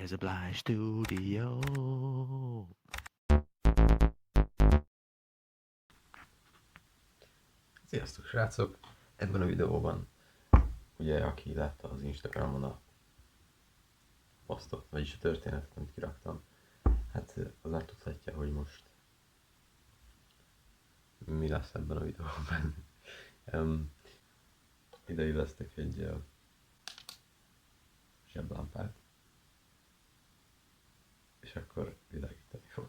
There's a blind studio. Sziasztok srácok! Ebben a videóban, ugye aki látta az Instagramon a posztot, vagyis a történetet, amit kiraktam, hát az már tudhatja, hogy most mi lesz ebben a videóban. Ide illesztek egy zseblámpát, és akkor világítani fog.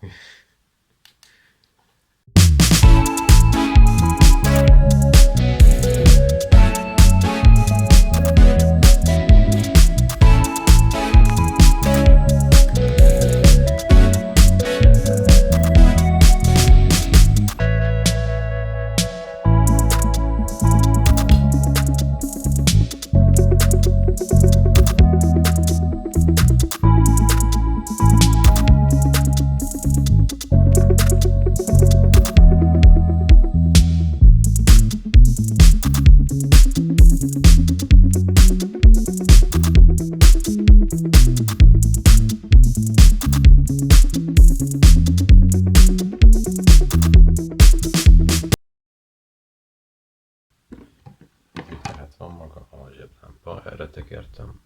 Tehát van maga a zseblámpa, erre tekertem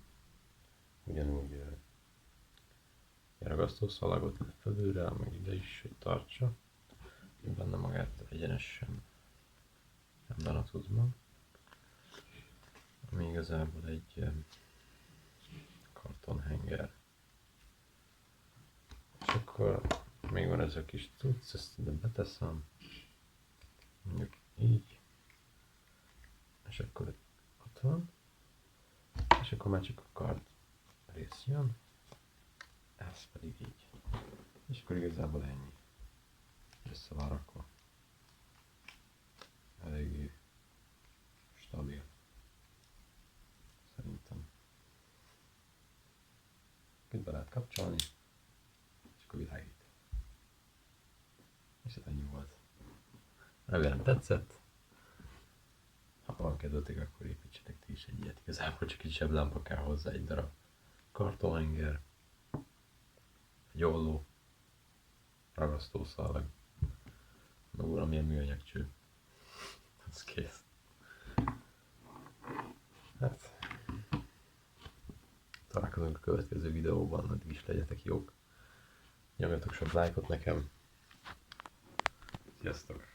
ugyanúgy ragasztószalagot felülre, meg ide is, hogy tartsa benne magát egyenesen ebben a cuccban, ami igazából egy kartonhenger. És akkor még van ez a kis cucc, ezt ide beteszem, mondjuk így, és akkor ott van, és akkor már csak a kard rész jön, ez pedig így, és akkor igazából ennyi, össze van rakva, eléggé stabil, szerintem. Itt be lehet kapcsolni, és akkor világít. És ez ennyi volt. Remélem tetszett. Ha van kedvetek, akkor építsetek ti is egy ilyet. Igazából csak egy zseblámpa kell hozzá, egy darab kartonhenger, egy olló, ragasztószalag, meg valamilyen műanyagcső. Az kész. Hát, találkozunk a következő videóban, addig is legyetek jók. Nyomjatok sok lájkot nekem. Sziasztok!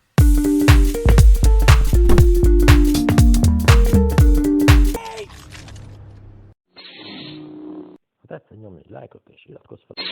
Ha tetszett, nyomj egy lájkot és iratkozz fel.